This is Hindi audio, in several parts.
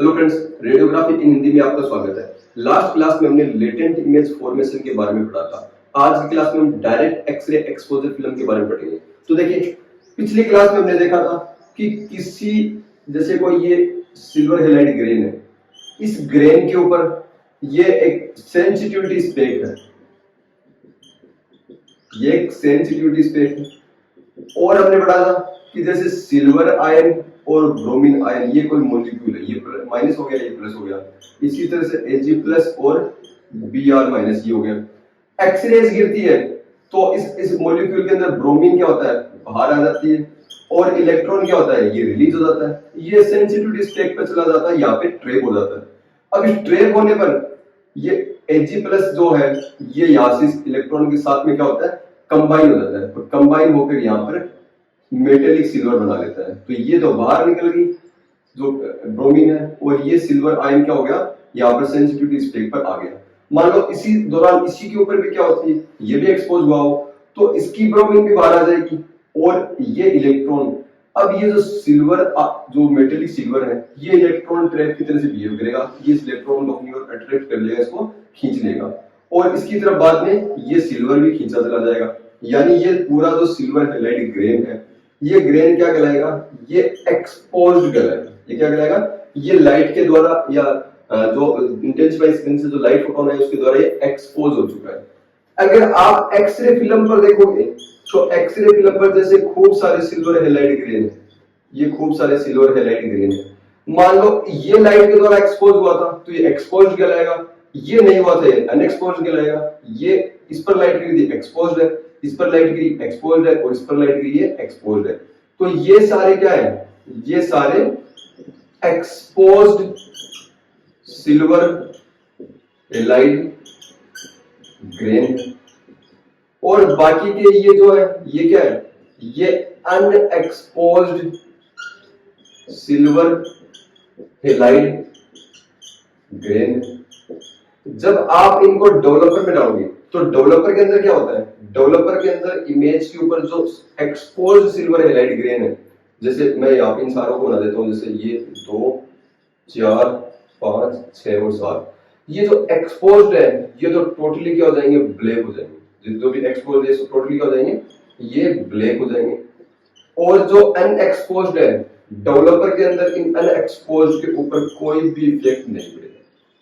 हेलो फ्रेंड्स, रेडियोग्राफी इन हिंदी में आपका स्वागत है। लास्ट क्लास में हमने लेटेंट इमेज फॉर्मेशन के बारे में पढ़ा था। आज की क्लास में हम डायरेक्ट एक्सरे एक्सपोजर फिल्म के बारे में पढ़ेंगे। तो देखिए, पिछली क्लास में हमने देखा था कि किसी जैसे कोई ये सिल्वर हैलाइड ग्रेन है, इस ग्रेन के ऊपर ये एक सेंसिटिविटी स्पेक है, ये एक सेंसिटिविटी स्पेक है। और हमने पढ़ा था कि जैसे सिल्वर आयन और ब्रोमीन आयन ये कोई मॉलिक्यूल है, ये माइनस हो गया, ये प्लस हो गया। इसी तरह से Ag प्लस और Br माइनस ये हो गया। एक्सरेज गिरती है तो इस मॉलिक्यूल के अंदर ब्रोमीन क्या होता है, बाहर आ जाती है, और इलेक्ट्रॉन क्या होता है, ये रिलीज हो जाता है। ये सेंसिटिविटी स्टेट पे चला जाता है, यहाँ पे ट्रैप हो जाता है। अब इस ट्रैप होने पर ये Ag प्लस जो है ये यहाँ से इलेक्ट्रॉन के साथ में क्या होता है, कंबाइन हो जाता है, और कंबाइन होकर यहाँ पर मेटेलिक सिल्वर बना लेता है। तो ये तो बाहर निकल गई जो ब्रोमीन है, और ये सिल्वर आयन क्या हो गया, यहाँ पर सेंसिटिविटी स्पेक पर आ गया। मान लो इसी दौरान इसी के ऊपर भी क्या होती है, ये भी एक्सपोज हुआ हो तो इसकी ब्रोमीन भी बाहर आ जाएगी, और ये इलेक्ट्रॉन, अब ये जो सिल्वर जो मेटेलिक सिल्वर है ये इलेक्ट्रॉन ट्रैप की तरह से बिहेव करेगा। ये इस इलेक्ट्रॉन को अपनी ओर अट्रैक्ट कर लेगा, इसको खींच लेगा, और इसकी तरफ बाद में ये सिल्वर भी खींचा चला जाएगा। यानी ये पूरा जो सिल्वर हैलाइड ग्रेन है, ये ग्रेन क्या कहलाएगा, ये एक्सपोज्ड कहलाएगा। ये क्या कहलाएगा, ये लाइट के द्वारा या जो इंटेंसिफाइंग स्क्रीन से जो लाइट फोटोन है उसके द्वारा ये एक्सपोज हो चुका है। अगर आप एक्सरे फिल्म पर देखोगे तो एक्सरे फिल्म पर जैसे खूब सारे सिल्वर हैलाइड ग्रेन है, ये खूब सारे सिल्वर हैलाइड ग्रेन है। मान लो ये लाइट के द्वारा एक्सपोज हुआ था तो ये एक्सपोज्ड कहलाएगा, ये नहीं हुआ था ये अनएक्सपोज्ड कहलाएगा। ये इस पर लाइट गिरी थी, एक्सपोज्ड है, इस पर लाइट गिरी, एक्सपोज्ड है, और इस पर लाइट गिरी है, एक्सपोज्ड है। तो ये सारे क्या है, ये सारे एक्सपोज्ड सिल्वर हैलाइड ग्रेन, और बाकी के ये जो है ये क्या है, ये अनएक्सपोज्ड सिल्वर हैलाइड ग्रेन। जब आप इनको डेवलपर में डालोगे तो डेवलपर के अंदर क्या होता है, डेवलपर के अंदर इमेज के ऊपर जो एक्सपोज्ड सिल्वर हैलाइड ग्रेन है, जैसे मैं यहाँ पे इन सारों को बना देता हूँ, जैसे ये 2 4 5 6 और 7, ये जो एक्सपोज्ड है ये तो टोटली क्या हो जाएंगे, ब्लैक हो जाएंगे। जो भी एक्सपोज्ड है टोटली क्या हो जाएंगे, ये ब्लैक हो जाएंगे। और जो अनएक्सपोज्ड है, डेवलपर के अंदर इन अनएक्सपोज्ड के ऊपर कोई भी इफेक्ट नहीं पड़ेगा,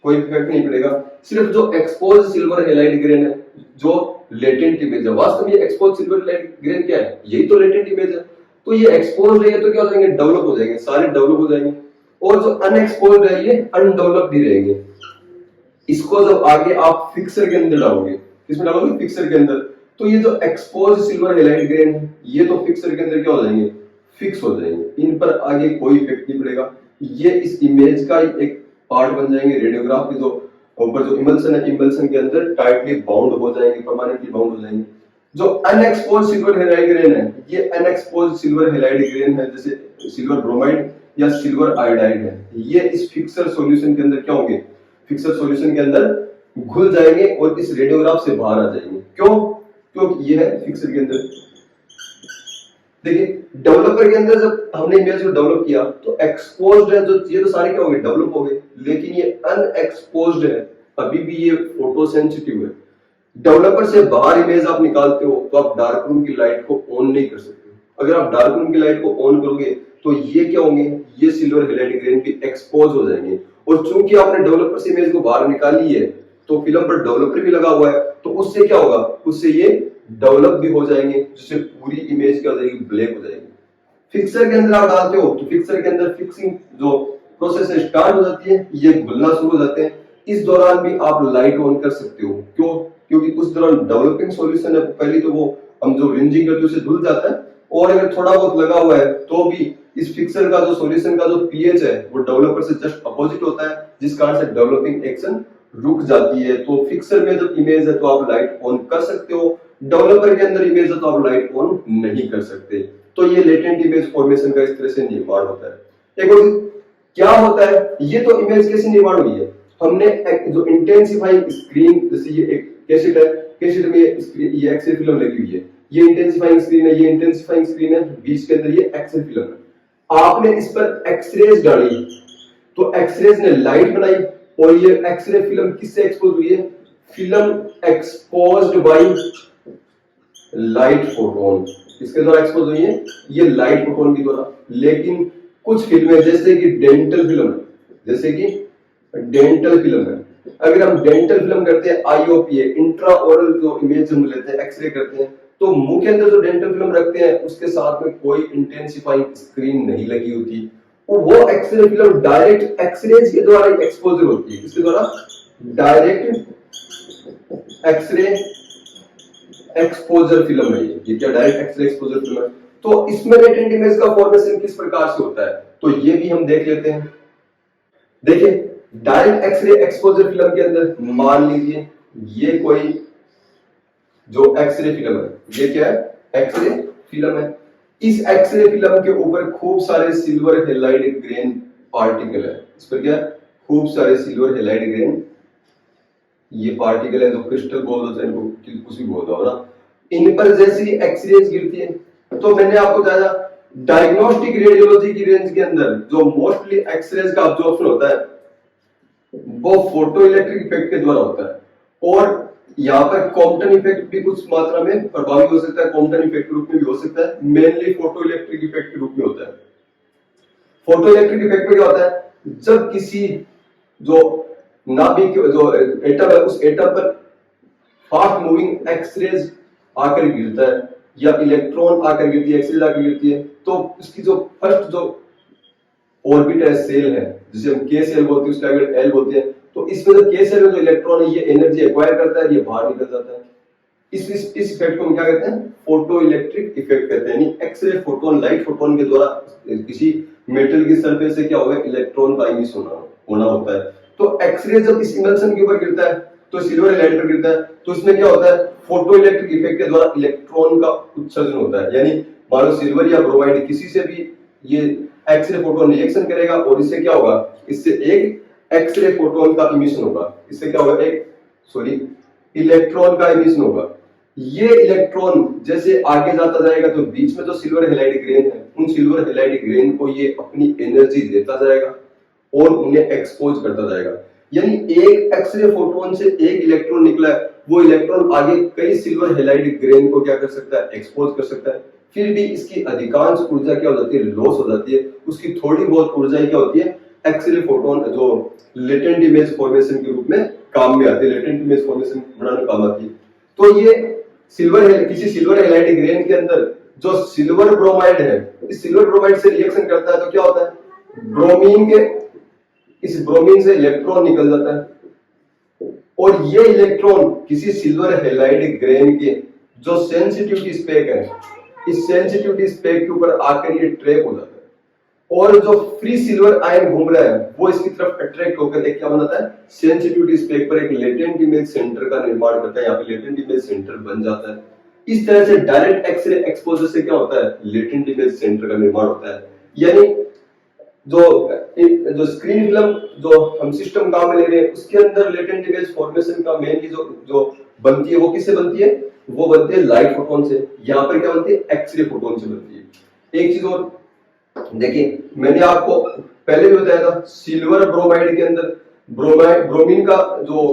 कोई इफेक्ट नहीं पड़ेगा। सिर्फ जो एक्सपोज सिल्वर हैलाइड ग्रेन है, जो लेटेंट इमेज है, वास्तव में एक्सपोज सिल्वर हैलाइड ग्रेन क्या है, यही तो लेटेंट इमेज है। तो ये एक्सपोज्ड है तो क्या हो जाएंगे, डेवलप हो जाएंगे, सारे डेवलप हो जाएंगे। और जो अनएक्सपोज्ड है ये अनडेवलप्ड ही रहेंगे। इसको जब आगे आप फिक्सर के अंदर डालोगे, किसमें डालोगे, फिक्सर के अंदर, तो ये जो एक्सपोज सिल्वर हैलाइड ग्रेन है ये तो फिक्सर के अंदर क्या हो जाएंगे, फिक्स हो जाएंगे। इन पर आगे कोई इफेक्ट नहीं पड़ेगा। ये इस इमेज का एक पार्ट बन जाएंगे। रेडियोग्राफ के जो ऊपर जो इमल्सन है, इमल्सन के अंदर टाइटली बाउंड हो जाएंगे, परमानेंटली बाउंड हो जाएंगे। जो अनएक्सपोज सिल्वर हैलाइड ग्रेन है, ये अनएक्सपोज सिल्वर हैलाइड ग्रेन है, जैसे सिल्वर ब्रोमाइड या सिल्वर आयोडाइड है, ये इस फिक्सर सॉल्यूशन के अंदर क्या होंगे, फिक्सर सॉल्यूशन के अंदर घुल जाएंगे और इस रेडियोग्राफ से बाहर आ जाएंगे। क्यों, क्योंकि ये है फिक्सर के अंदर। देखिए, डेवलपर के अंदर जब हमने इमेज को डेवलप किया तो एक्सपोज्ड है, जो ये तो सारे क्या हो गए, डेवलप हो गए, लेकिन ये अनएक्सपोज्ड है, अभी भी ये फोटो सेंसिटिव है। डेवलपर से बाहर इमेज आप निकालते हो तो आप डार्क रूम की लाइट को ऑन नहीं कर सकते। अगर आप डार्क रूम की लाइट को ऑन करोगे तो ये क्या होंगे, ये सिल्वर हैलाइड ग्रेन भी एक्सपोज हो जाएंगे। और चूंकि आपने डेवलपर से इमेज को बाहर निकाली है तो फिल्म पर डेवलपर भी लगा हुआ है, तो उससे क्या होगा, उससे ये डेवलप भी हो जाएंगे, जिससे पूरी इमेज क्या हो जाएगी, ब्लैक हो जाएगी। फिक्सर के अंदर आप डालते हो तो फिक्सर के अंदर फिक्सिंग जो प्रोसेस है स्टार्ट हो जाती है, ये घुलना शुरू हो जाते हैं। इस दौरान भी आप लाइट ऑन कर सकते हो। क्यों, क्योंकि उस दौरान डेवलपिंग सॉल्यूशन है, पहले तो वो हम जो रिंजिंग करते हैं उसे धुल जाता है, और अगर थोड़ा बहुत लगा हुआ है तो भी इस फिक्सर का जो सॉल्यूशन का जो पीएच है वो डेवलपर से जस्ट अपोजिट होता है, जिस कारण से डेवलपिंग एक्शन रुक जाती है। तो फिक्सर में जब इमेज है तो आप लाइट ऑन कर सकते हो, डेवलपर के अंदर इमेज है तो आप लाइट ऑन नहीं कर सकते। तो ये लेटेंट इमेज फॉर्मेशन का इस तरह से निर्माण होता है। एक और क्या होता है, ये तो इमेज कैसे निर्माण हुई है, हमने जो इंटेंसिफाइंग स्क्रीन, जैसे ये एक कैसेट है, कैसेट में ये एक्सरे फिल्म लगी हुई है, ये इंटेंसिफाइंग स्क्रीन है, ये इंटेंसिफाइंग स्क्रीन है, बीच के अंदर ये एक्सरे फिल्म है। आपने इस पर एक्सरेज डाली तो एक्सरेज ने लाइट बनाई और ये एक्सरे फिल्म किससे एक्सपोज हुई है? Film exposed by light photon, किसके द्वारा एक्सपोज हुई है? ये लाइट फोटोन के द्वारा। लेकिन कुछ फिल्में जैसे कि डेंटल फिल्म, जैसे कि डेंटल फिल्म है, अगर हम डेंटल फिल्म करते हैं आईओपीए, इंट्रा ओरल जो इमेज हम लेते हैं, एक्सरे करते हैं, तो मुंह के अंदर जो डेंटल फिल्म रखते हैं उसके साथ में कोई इंटेंसिफाइंग स्क्रीन नहीं लगी होती, वो एक्सरे फिल्म डायरेक्ट एक्सरेज के द्वारा एक्सपोजर होती है। इसके द्वारा डायरेक्ट एक्सरे एक्सपोजर फिल्म है ये क्या डायरेक्ट एक्सरे एक्सपोजर फिल्म है। तो इसमें लेटेंट इमेज का फॉर्मेशन किस प्रकार से होता है, तो ये भी हम देख लेते हैं। देखिए डायरेक्ट एक्सरे एक्सपोजर फिल्म के अंदर मान लीजिए ये कोई जो एक्सरे फिल्म है, ये क्या है? एक्सरे फिल्म है। इस एक्सरे फिल्म के ऊपर खूब सारे सिल्वर हैलाइड ग्रेन पार्टिकल है। इस पर क्या? खूब सारे सिल्वर हैलाइड ग्रेन ये पार्टिकल है जो क्रिस्टल बोल होते हैं, इनको कुछ भी बोल दो ना। इन पर जैसे ही एक्सरेज गिरती है, तो मैंने आपको बताया डायग्नोस्टिक रेडियोलॉजी की रेंज के अंदर जो मोस्टली एक्सरेज का अब्जॉर्प्शन होता है वो फोटो इलेक्ट्रिक इफेक्ट के द्वारा होता है। और यहाँ पर कॉम्पटन इफेक्ट भी कुछ मात्रा में प्रभावी हो सकता है, कॉम्पटन इफेक्ट के रूप में भी हो सकता है, मेनली फोटो इलेक्ट्रिक इफेक्ट के रूप में होता है। फोटो इलेक्ट्रिक इफेक्ट में क्या होता है? जब किसी जो नाभिक जो एटम है उस एटम पर फास्ट मूविंग एक्सरेज आकर गिरता है या इलेक्ट्रॉन आकर गिरती है, एक्सरेज आकर गिरती है, तो उसकी जो फर्स्ट जो ऑर्बिट है, सेल है, जिसे हम के सेल बोलते हैं, उसके आगे एल बोलते हैं, तो इसमें जो के सेल में जो इलेक्ट्रॉन है ये एनर्जी एक्वायर करता है, ये बाहर निकल जाता है। इस इफेक्ट को हम क्या कहते हैं? फोटो इलेक्ट्रिक इफेक्ट कहते हैं। यानी एक्सरे फोटोन, लाइट फोटोन के द्वारा किसी मेटल की सरफेस से क्या होगा? इलेक्ट्रॉन का इमिशन होना होता है। तो एक्सरे जब इस इमल्सन के ऊपर गिरता है, तो सिल्वर हैलाइड पर गिरता है, तो इसमें क्या होता है? फोटो इलेक्ट्रिक इफेक्ट के द्वारा इलेक्ट्रॉन का उत्सर्जन होता है। यानी मान लो सिल्वर या ब्रोमाइड किसी से भी ये एक्सरे फोटोन रिएक्शन करेगा और इससे क्या होगा? इससे एक एक्सरे फोटोन का इमिशन होगा। इससे क्या होगा? इलेक्ट्रॉन का इमिशन होगा। ये इलेक्ट्रॉन जैसे आगे जाता जाएगा तो बीच में जो सिल्वर हैलाइड ग्रेन है, उन सिल्वर हैलाइड ग्रेन को ये अपनी एनर्जी देता जाएगा और उन्हें एक्सपोज करता जाएगा। यानी एक एक्सरे फोटोन से एक इलेक्ट्रॉन निकला है, वो इलेक्ट्रॉन आगे कई सिल्वर हैलाइड ग्रेन को क्या कर सकता है? एक्सपोज कर सकता है। फिर भी इसकी अधिकांश ऊर्जा क्या हो जाती है? लॉस हो जाती है। उसकी थोड़ी बहुत ऊर्जा क्या होती है? एक्सरे फोटोन जो लेटेंट इमेज फॉर्मेशन के रूप में काम में आती है, लेटेंट इमेज फॉर्मेशन बनाने काम आती है। तो ये किसी सिल्वर हैलाइड ग्रेन के अंदर जो सिल्वर ब्रोमाइड है, इस सिल्वर ब्रोमाइड से रिएक्शन करता है तो क्या होता है? इस ब्रोमीन से इलेक्ट्रॉन निकल जाता है और ये इलेक्ट्रॉन किसी सिल्वर हैलाइड ग्रेन के जो सेंसिटिविटी स्पेक है, इस सेंसिटिविटी स्पेक के ऊपर आकर ये ट्रैप हो जाता है और जो फ्री सिल्वर आयन घूम रहा है वो इसकी तरफ अट्रैक्ट होकर एक क्या बनाता है? सेंसिटिविटी स्पेक पर एक लेटेंट इमेज सेंटर का निर्माण करता है। यहाँ पे लेटेंट इमेज सेंटर बन जाता है। इस तरह से डायरेक्ट एक्सरे एक्सपोजर से क्या होता है? लेटेंट इमेज सेंटर का निर्माण होता है। यानी जो स्क्रीन फिल्म जो हम सिस्टम काम में ले रहे हैं उसके अंदर लेटेंट इमेज फॉर्मेशन का मेनली जो बनती है वो किससे बनती है? वो बनती है लाइट फोटोन से। यहाँ पर क्या बनती है? एक्सरे फोटोन से बनती है। एक चीज और देखिए, मैंने आपको पहले भी बताया था सिल्वर ब्रोमाइड के अंदर ब्रोमीन का जो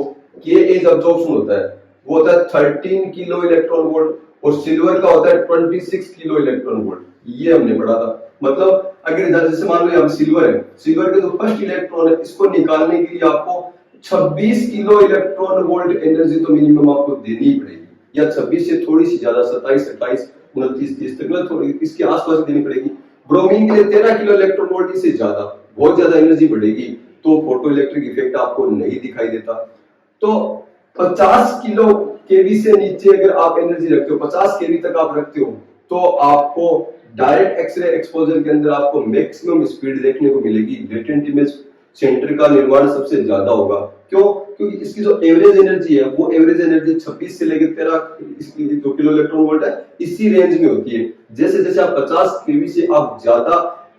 के एज अब्जॉर्प्शन होता है वो होता है 13 किलो इलेक्ट्रॉन वोल्ट और सिल्वर का होता है 26 किलो इलेक्ट्रॉन वोल्ट। ये हमने पढ़ा था। मतलब अगर जैसे मान लो यहाँ सिल्वर है, सिल्वर के जो फर्स्ट इलेक्ट्रॉन है इसको निकालने के लिए आपको 26 किलो इलेक्ट्रॉन वोल्ट एनर्जी तो मिनिमम आपको देनी ही पड़ेगी, या 26 से थोड़ी सी ज्यादा 27, 28, 29, 30 तक थोड़ी इसके आसपास देनी पड़ेगी। ब्रोमीन के लिए 13 किलो इलेक्ट्रॉन वोल्ट से ज्यादा बहुत ज्यादा एनर्जी बढ़ेगी तो फोटो इलेक्ट्रिक इफेक्ट आपको नहीं दिखाई देता। तो 50 किलो केवी से नीचे अगर आप एनर्जी रखते हो, 50 केवी तक आप रखते हो, तो आपको डायरेक्ट एक्सरे एक्सपोजर के अंदर आपको मैक्सिमम स्पीड देखने को मिलेगी। लेटेंट इमेज सेंटर का निर्माण सबसे ज्यादा होगा। क्यों? क्योंकि इसकी जो एवरेज एनर्जी है वो एवरेज एनर्जी 26 से लेकर 13 इसकी जो किलो इलेक्ट्रॉन वोल्ट है इसी रेंज में होती है। जैसे जैसे आप 50 केवी से आप ज्यादा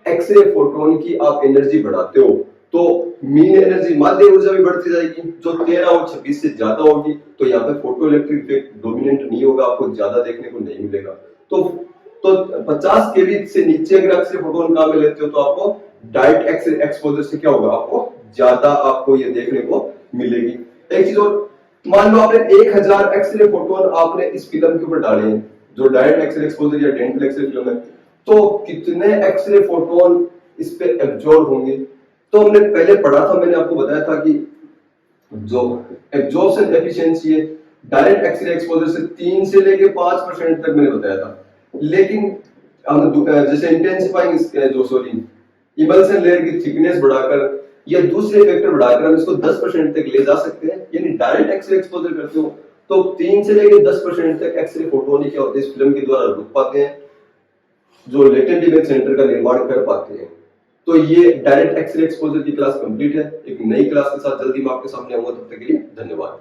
एक्सरे फोटोन की आप एनर्जी बढ़ाते हो तो मीन एनर्जी, माध्य ऊर्जा भी बढ़ती जाएगी जो 13 और 26 से ज्यादा होगी। तो यहाँ पे फोटो इलेक्ट्रिक इफेक्ट डोमिनेंट नहीं होगा, आपको ज्यादा देखने को नहीं मिलेगा। तो 50 केवी से नीचे अगर एक्सरे फोटोन काम में लेते हो तो आपको डायरेक्ट एक्सरे एक्सपोजर से क्या होगा, आपको ज्यादा आपको ये देखने को मिलेगी। एक चीज और, मान लो आपने 1000 एक्सरे फोटोन आपने इस फिल्म के ऊपर डाले हैं, जो डायरेक्ट एक्सरे एक्सपोजर या डेंटल एक्सरे फिल्म है, तो कितने एक्सरे फोटोन इस पे एब्जॉर्ब होंगे। तो हमने पहले पढ़ा था, मैंने आपको बताया था कि जो एब्जॉर्प्शन एफिशिएंसी है डायरेक्ट एक्सरे एक्सपोजर से 3 से लेके 5% तक मैंने बताया था। लेकिन हम जैसे इंटेंसिफाइंग जो सॉरी इमल्सन लेयर की थिकनेस बढ़ाकर या दूसरे फैक्टर बढ़ाकर हम इसको 10% तक ले जा सकते हैं। यानी डायरेक्ट एक्सरे एक्सपोजर करते हो तो 3 से लेकर 10% तक एक्सरे फोटोन क्या होते हैं इस फिल्म के द्वारा रुक पाते हैं, जो लेटेंट इमेज सेंटर का निर्माण कर पाते हैं। तो ये डायरेक्ट एक्सरे एक्सपोजर की क्लास कंप्लीट है। एक नई क्लास के साथ जल्दी मैं आपके सामने आऊंगा, तब तक के लिए धन्यवाद।